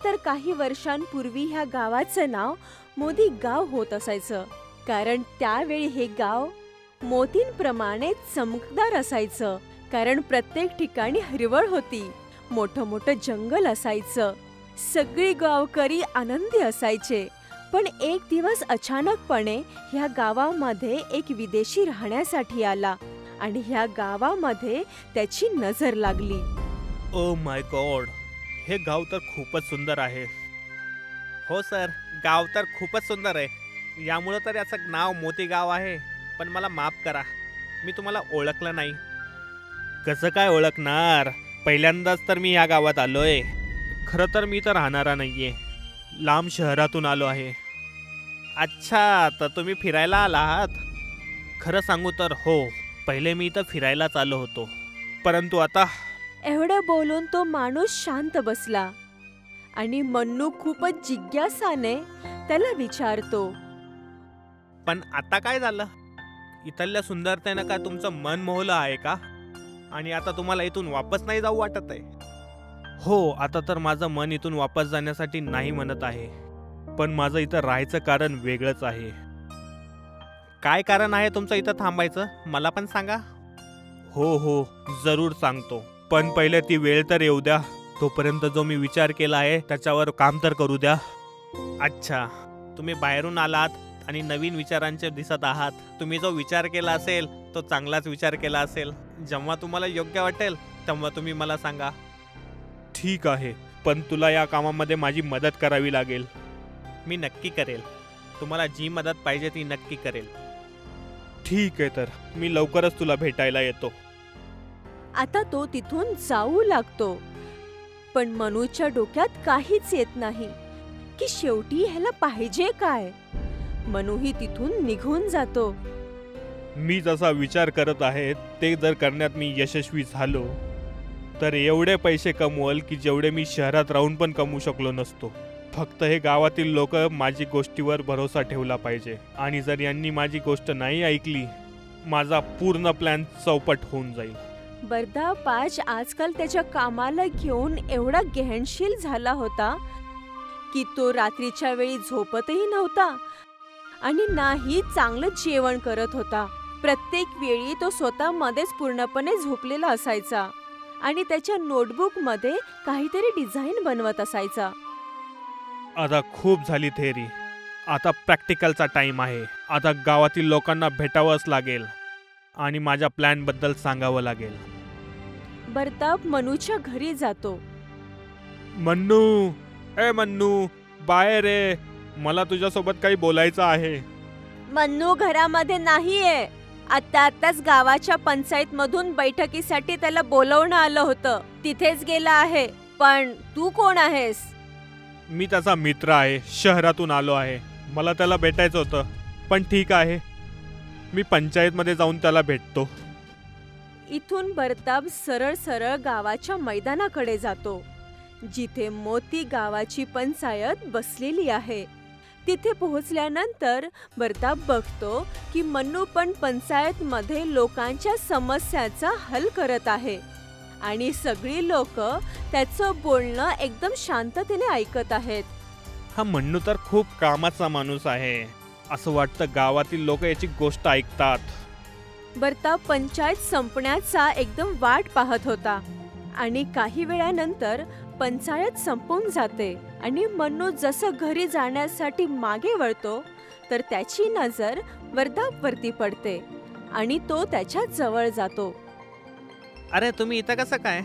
तर काही वर्षांपूर्वी ह्या गावाचं नाव मोती गाव होत असायचं, कारण त्यावेळी हे गाव मोतींप्रमाणे चमकदार असायचं. कारण प्रत्येक ठिकाणी हिरवळ होती, मोठं मोठं जंगल असायचं. सगळे गावकरी आनंदी असायचे. पण एक दिवस अचानकपणे ह्या गावामध्ये एक विदेशी राहण्यासाठी आला आणि ह्या गावामध्ये त्याची नजर लागली. ओ माय गॉड, हे गाव तर खूपच सुंदर आहे. हो सर, गाव तर खूपच सुंदर आहे. यामुळं तर याचं नाव मोती गाव आहे. पण मला माफ करा, मी तुम्हाला ओळखलं नाही. कसं काय ओळखणार? पहिल्यांदाच तर मी या गावात आलोय. खरं तर मी तर राहणारा नाहीये, लांब शहरातून आलो आहे. अच्छा, तर तुम्ही फिरायला आला आहात? खरं सांगू तर हो, पहिले मी इथं फिरायलाच आलो होतो, परंतु आता... एवढं बोलून तो माणूस शांत बसला आणि मन्नू खूपच जिज्ञासाने त्याला विचारतो, पण आता काय झालं? इथल्या सुंदरतेनं काय तुमचं मन मोहलं आहे का? आणि आता तुम्हाला इथून वापस नाही जाऊ वाटत आहे? हो, आता तर माझं मन इथून वापस जाण्यासाठी नाही म्हणत आहे, पण माझं इथं राहायचं कारण वेगळंच आहे. काय कारण आहे तुमचं इथं थांबायचं, मला पण सांगा. हो हो, जरूर सांगतो, पण पहिले ती वेळ तर येऊ द्या. तोपर्यंत जो मी विचार केला आहे त्याच्यावर काम तर करू द्या. अच्छा, तुम्ही बाहेरून आलात आणि नवीन विचारांचे दिसत आहात. तुम्ही जो विचार केला असेल तो चांगलाच विचार केला असेल. जेव्हा तुम्हाला योग्य वाटेल तेव्हा तुम्ही मला सांगा. ठीक आहे, पण तुला या कामामध्ये माझी मदत करावी लागेल. मी नक्की करेल. तुम्हाला जी मदत पाहिजे ती नक्की करेल. ठीक आहे, तर मी लवकरच तुला भेटायला येतो. आता तो तिथून जाऊ लागतो, पण मनूच्या डोक्यात काहीच येत नाही की शेवटी ह्याला पाहिजे काय. मनूही तिथून निघून जातो. मी जसा विचार करत आहे ते जर करण्यात मी यशस्वी झालो तर एवढे पैसे कमवल की जेवढे मी शहरात राहून पण कमवू शकलो नसतो. फक्त हे गावातील लोक माझी गोष्टीवर भरोसा ठेवला पाहिजे, आणि जर यांनी माझी गोष्ट नाही ऐकली माझा पूर्ण प्लॅन चौपट होऊन जाईल. बर्दापाज आजकाल त्याच्या कामाला घेऊन एवढा गेहनशील झाला होता की तो रात्रीच्या वेळी झोपतही नव्हता आणि नाही चांगलं जेवण करत होता. प्रत्येक वेळी तो स्वतःमध्येच पूर्णपणे झोपलेला असायचा आणि त्याच्या नोटबुकमध्ये काहीतरी डिझाईन बनवत असायचा. आता खूप झाली थेअरी, आता प्रॅक्टिकलचा टाइम आहे. आता गावातील लोकांना भेटावंच लागेल आणि माझ्या प्लॅन बद्दल सांगावं लागेल. बर्ताप मनूच्या घरी जातो. मन्नू, ए मन्नू, बाहेर ये, मला तुझ्यासोबत काही बोलायचं आहे. मन्नू घरामध्ये नाहीये. आताच गावाच्या पंचायत मधून बैठकीसाठी त्याला बोलवणं आलं होतं, तिथेच गेला आहे. पण तू कोण आहेस? मी त्याचा मित्र आहे, शहरातून आलो आहे. मला त्याला भेटायचं होतं, पण ठीक आहे, मी पंचायतमध्ये जाऊन त्याला भेटतो. इथून बर्ताब सरळ सरळ गावाच्या मैदानाकडे जातो, जिथे मोती गावाची पंचायत बसलेली आहे. तिथे पोहोचल्यानंतर बर्ताब बघतो की मन्नू पण पंचायत मध्ये लोकांच्या समस्याचा हल करत आहे आणि सगळी लोक त्याचं बोलणं एकदम शांततेने ऐकत आहेत. हा मन्नू तर खूप कामाचा माणूस आहे. असं वाटतं गावातील लोक याची गोष्ट ऐकतात. बर्ताब पंचायत संपण्याचा एकदम वाट पाहत होता आणि काही वेळानंतर पंचायत संपून जाते आणि मन्नू जसं घरी जाण्यासाठी मागे वळतो तर त्याची नजर बर्ताबवरती पडते आणि तो त्याच्या जवळ जातो. अरे तुम्ही इथं कसं काय?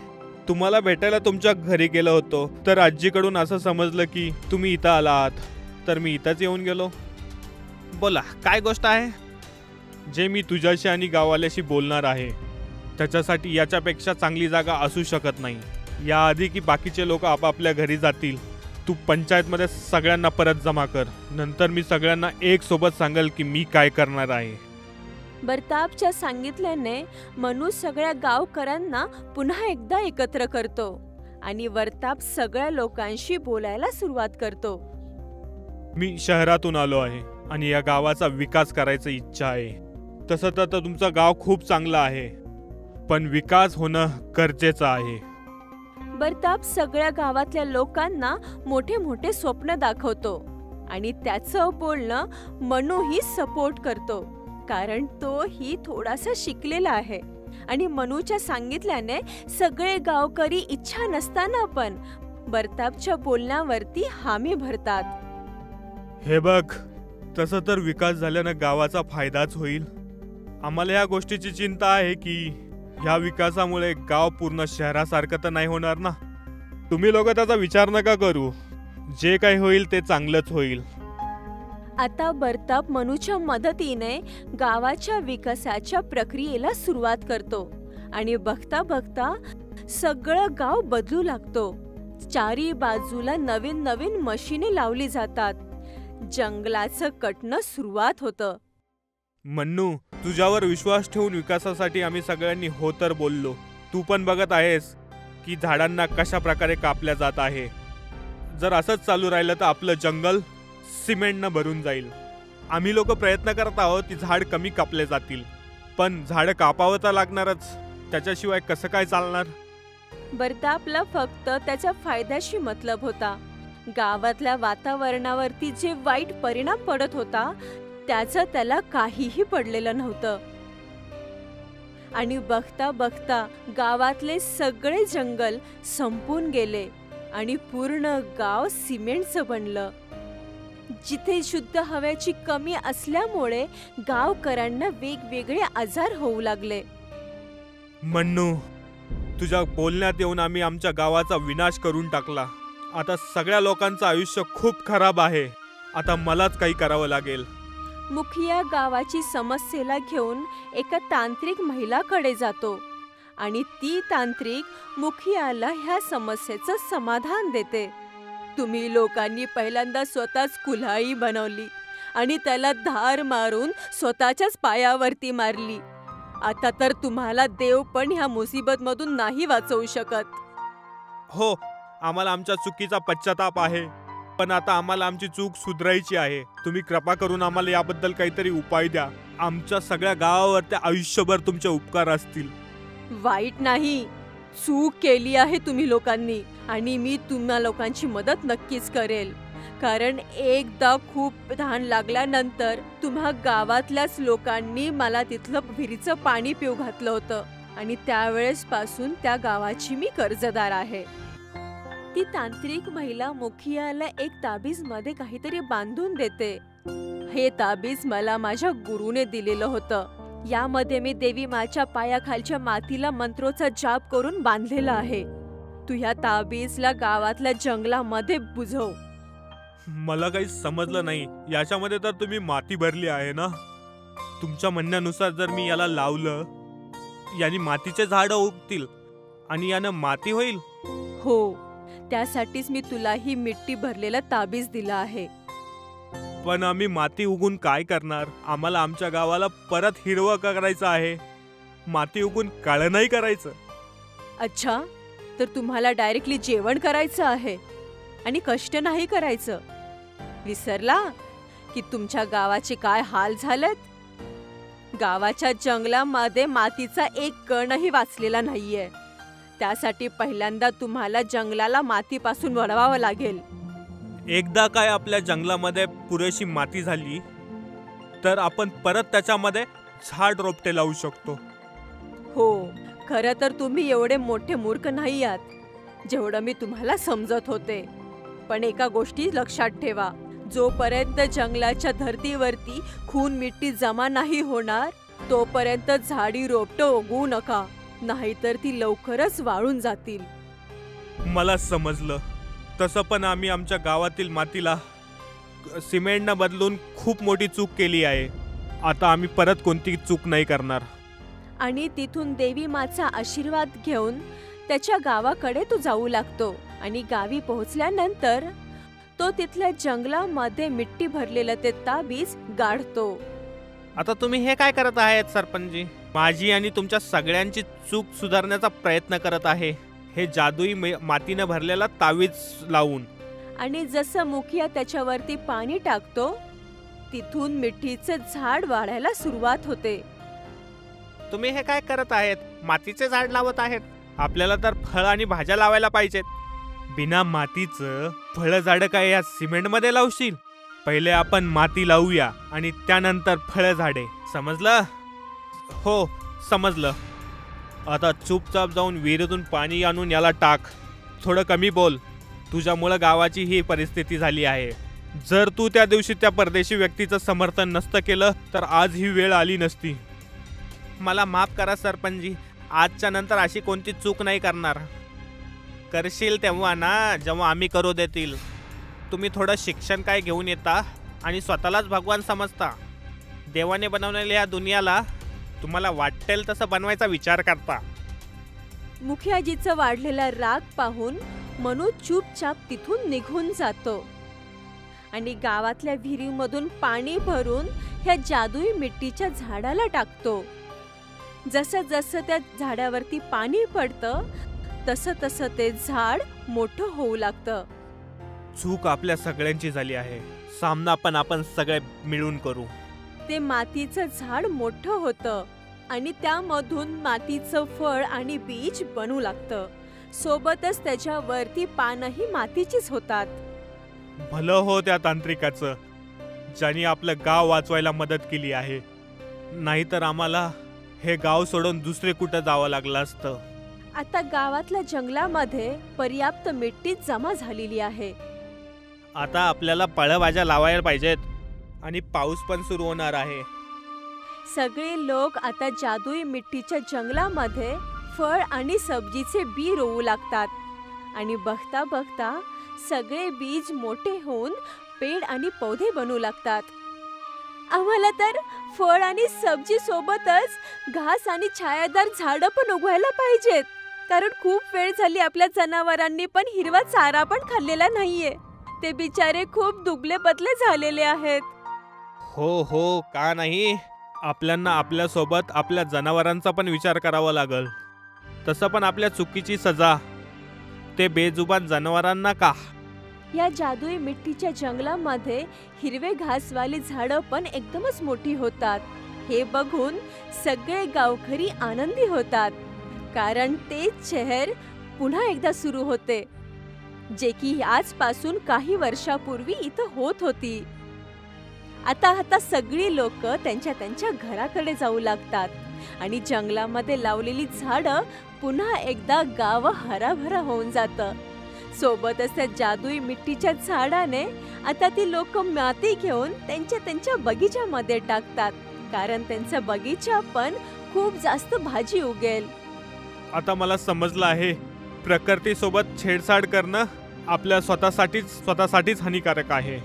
तुम्हाला भेटायला तुमच्या घरी गेलो होतो, तर आजीकडून असं समजलं की तुम्ही इथं आलात, तर मी इथंच येऊन गेलो. बोला, काय गोष्ट आहे? जे मी तुझ्याशी आणि गाववाल्याशी बोलणार आहे त्याच्यासाठी याच्यापेक्षा चांगली जागा असू शकत नाही. याआधी की बाकीचे लोक आपापल्या घरी जातील, तू पंचायतमध्ये सगळ्यांना परत जमा कर. नंतर मी सगळ्यांना एक सोबत सांगेल की मी काय करणार आहे. बर्ताबच्या सांगितल्याने मनू सगळ्या गावकऱ्यांना पुन्हा एकदा एकत्र करतो आणि बर्ताब सगळ्या लोकांशी बोलायला सुरुवात करतो. मी शहरातून आलो आहे आणि या गावाचा विकास करायची इच्छा आहे. तसं तर तुमचं गाव खूप चांगलं आहे, पण विकास होणं गरजेचं आहे. बरताप सगळ्या गावातल्या लोकांना मोठे मोठे स्वप्न दाखवतो आणि त्याचं बोलणं मनूही सपोर्ट करतो, कारण तोही थोडासा शिकलेला आहे. आणि मनूच्या सांगितल्याने सगळे गावकरी इच्छा नसताना पण बरतापच्या बोलण्यावरती हामी भरतात. हे बघ, तसं तर विकास झाल्यानं गावाचा फायदाच होईल. आम्हाला या गोष्टीची चिंता आहे की ह्या विकासामुळे गाव पूर्ण शहरासारखं तर नाही होणार ना. तुम्ही लोक त्याचा विचार नका करू, जे काही होईल ते चांगलंच होईल. आता बरताप मनूच्या मदतीने गावाच्या विकासाच्या प्रक्रियेला सुरुवात करतो आणि बघता बघता सगळं गाव बदलू लागतो. चारी बाजूला नवीन नवीन मशिने लावली जातात. जंगलाचं कटणं सुरुवात होतं. मन्नू, तुझ्यावर विश्वास ठेवून विकासासाठी आम्ही सगळ्यांनी हो तर बोललो. तू पण बघत आहेस की झाडांना कशा प्रकारे कापल्या जात आहे. जर असंच चालू राहिलं तर आपलं जंगल सिमेंटनं भरून जाईल. आम्ही लोक प्रयत्न करत आहोत की झाड कमी कापले जातील, पण झाडं कापावं तर लागणारच. त्याच्याशिवाय कसं काय चालणार. बरतापला फक्त त्याच्या फायद्याशी मतलब होता. गावातल्या वातावरणावरती जे वाईट परिणाम पडत होता त्याचं त्याला काहीही पडलेलं नव्हतं. आणि बघता बघता गावातले सगळे जंगल संपून गेले आणि पूर्ण गाव सिमेंटचं बनलं. जिथे शुद्ध हवेची कमी असल्यामुळे गावकऱ्यांना वेगवेगळे आजार होऊ लागले. मन्नू, तुझ्या बोलण्यात येऊन आम्ही आमच्या गावाचा विनाश करून टाकला. आता सगळ्या लोकांचं आयुष्य खूप खराब आहे. आता मलाच काही करावं लागेल. मुखिया गावाची समस्येला घेऊन एका तांत्रिक महिलाकडे जातो आणि ती तांत्रिक मुखियाला ह्या समस्येचं समाधान देते. तुम्ही लोकांनी पहिल्यांदा स्वतःच कुल्हाडी बनवली आणि त्याला धार मारून स्वतःच्याच पायावरती मारली. आता तर तुम्हाला देव पण ह्या मुसीबतमधून नाही वाचवू शकत. हो, आम्हाला आमच्या चुकीचा पश्चाताप आहे, पण आता आम्हाला आमची चूक सुधारायची आहे. तुम्ही कृपा करून आम्हाला याबद्दल काहीतरी उपाय द्या. आमच्या सगळ्या गावावरती आयुष्यभर तुमचे उपकार असतील. वाईट नाही, चूक केली आहे तुम्ही लोकांनी आणि मी तुम्हा लोकांची मदत नक्कीच करेल. कारण एकदा खूप तहान लागल्यानंतर तुम्हा गावातल्याच लोकांनी मला तिथलं विहिरीचं पाणी पिऊ घातलं होतं आणि त्यावेळेस पासून त्या गावाची मी कर्जदार आहे. ती तांत्रिक महिला मुखियाला एक ताबीज मध्ये काहीतरी बांधून देते. हे ताबीज मला माझ्या गुरुने दिलेलं होतं. यामध्ये मी देवी माच्या पायाखालच्या मातीला मंत्रोचा जाप करून बांधलेला आहे. तू ह्या ताबीजला गावातल्या जंगलामध्ये बुजव. मला काही समजलं नाही. याच्यामध्ये तर तुम्ही माती भरली आहे ना. तुमच्या म्हणण्यानुसार जर मी याला लावलं, यानी मातीचे झाड उगतील आणि यानं माती होईल. हो, त्यासाठीच मी तुलाही मिट्टी भरलेला ताबीज दिला आहे. पण आम्ही माती उगून काय करणार. आम्हाला आमच्या गावाला परत हिरवं करायचं आहे. माती उगून काळं नाही करायचं. अच्छा, तर तुम्हाला डायरेक्टली जेवण करायचं आहे आणि कष्ट नाही करायचं. विसरला की तुमच्या गावाचे काय हाल झालेत. गावाच्या जंगलामध्ये मातीचा एक कणही वाचलेला नाहीये. त्यासाठी पहिल्यांदा तुम्हाला जंगलाला मातीपासून वळवावं लागेल. एकदा काय आपल्या जंगलामध्ये पुरेशी माती झाली तर आपण परत त्याच्यामध्ये झाड रोपटे लावू शकतो. हो, खरं तर तुम्ही एवढे मोठे मूर्ख नाही आहात जेवढं मी तुम्हाला समजत होते. पण एका गोष्टी लक्षात ठेवा, जोपर्यंत जंगलाच्या धर्तीवरती खून मिट्टी जमा नाही होणार तोपर्यंत झाडी रोपटं उगवू नका, नाहीतर ती लवकरच वाळून जातील. मला समजलं. तसं पण आम्ही आमच्या गावातील मातीला सिमेंटनं बदलून खूप मोठी चूक केली आहे. आता आम्ही परत कोणती चूक नाही करणार. आणि तिथून देवी माचा आशीर्वाद घेऊन त्याच्या गावाकडे तो जाऊ लागतो आणि गावी पोहोचल्यानंतर तो तिथल्या जंगलामध्ये मिट्टी भरलेलं ते ताबीज गाढतो. आता तुम्ही हे काय करत आहेत सरपंचजी? माझी आणि तुमच्या सगळ्यांची चूक सुधारण्याचा प्रयत्न करत आहे, हे जादुई मातीने भरलेला तावीज लावून. आणि जसं मुखिया त्याच्यावरती पाणी टाकतो तिथून मिठीचे झाड वाढायला सुरुवात होते. तुम्ही हे काय करत आहेत? मातीचे झाड लावत आहेत? आपल्याला तर फळ आणि भाज्या लावायला पाहिजेत. बिना मातीचं फळं झाडं काय या सिमेंटमध्ये लावशील? पहिले आपण माती लावूया आणि त्यानंतर फळं झाडे. समजलं? हो समजलं. आता चुपचाप जाऊन विहिरीतून पाणी आणून याला टाक. थोडं कमी बोल. तुझ्यामुळं गावाची ही परिस्थिती झाली आहे. जर तू त्या दिवशी त्या परदेशी व्यक्तीचं समर्थन नसतं केलं तर आज ही वेळ आली नसती. मला माफ करा सरपंचजी. आजच्या नंतर अशी कोणती चूक नाही करणार. करशील तेव्हा ना, जेव्हा आम्ही करू देतील. तुम्ही थोडं शिक्षण काय घेऊन येता आणि स्वतःलाच भगवान समजता. देवाने बनवलेल्या या दुनियाला तुम्हाला वाटेल तसं बनवायचा विचार करता. मुखियाजीचं वाढलेला राग पाहून मनू चुपचाप तिथून निघून जातो आणि गावातल्या विहिरीमधून पाणी भरून ह्या जादुई मिट्टीच्या झाडाला टाकतो. जसं जसं त्या झाडावरती पाणी पडतं तसं तसं ते झाड मोठं होऊ लागतं. चूक आपल्या सगळ्यांची झाली आहे. सामना पण आपण सगळे मिळून करू. ते मातीचं झाड मोठं होतं आणि त्यामधून मातीचं फळ आणि बीज बनू लागतं. सोबतच त्याच्यावरती पानंही मातीचीच होतात. भलं हो त्या तांत्रिकाचं, ज्याने आपलं गाव वाचवायला मदत केली आहे. नाहीतर आम्हाला हे गाव सोडून दुसरे कुठं जावं लागलं असतं. आता गावातल्या जंगलामध्ये पर्याप्त मिट्टी जमा झालेली आहे. आता आपल्याला फळभाज्या लावायला पाहिजेत आणि पाऊस पण सुरू होणार आहे. सगळे लोक आता जादुई मिट्टीच्या जंगलामध्ये फळ आणि सब्जीचे बी रोवू लागतात आणि बघता बघता सगळे बीज मोठे होऊन पेड़ आणि पौधे बनू लागतात. आम्हाला तर फळ आणि सब्जी सोबतच घास आणि छायादार झाडं पण उगवायला पाहिजेत, कारण खूप वेळ झाली आपल्या जनावरांनी पण हिरवा चारा पण खाल्लेला नाहीये. ते बिचारे खूप दुबले पतले झालेले आहेत. हो हो, का नाही. आपल्याला आपल्यासोबत आपल्या जनावरांचा पण विचार करावा लागल. तसं पण आपल्या चुकीची सजा ते बेजुबान जनावरांना का? या जादुई मिट्टीच्या जंगलामध्ये हिरवे घासवाली झाडं पण एकदमच मोठी होतात. हे बघून सगळे गावकरी आनंदी होतात, कारण तेच शहर पुन्हा एकदा सुरू होते, जे की आजपासून काही वर्षापूर्वी इथं होत होती. आता सगळी लोक त्यांच्या त्यांच्या घराकडे जाऊ लागतात आणि जंगलामध्ये लावलेली झाडं पुन्हा एकदा गाव हराभरा होऊन जातं. सोबतच त्या जादुई मिट्टीच्या झाडाने आता ती लोक माती घेऊन त्यांच्या त्यांच्या बगीच्यामध्ये टाकतात, कारण त्यांचा बगीचा पण खूप जास्त भाजी उगेल. आता मला समजलं आहे, प्रकृतीसोबत छेडछाड करणं आपल्या स्वतःसाठीच हानिकारक आहे.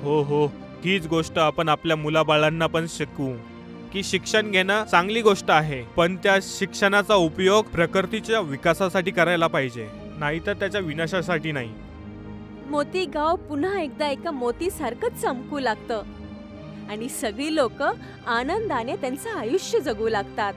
हो हो, हीच गोष्ट आपण आपल्या मुलाबाळांना पण शिकवू की शिक्षण घेणं चांगली गोष्ट आहे, पण त्या शिक्षणाचा उपयोग प्रकृतीच्या विकासासाठी करायला पाहिजे, नाहीतर त्याच्या विनाशासाठी नाही. मोती गाव पुन्हा एकदा एका मोतीसारखं चमकू लागतं आणि सगळी लोक आनंदाने त्यांचं आयुष्य जगू लागतात.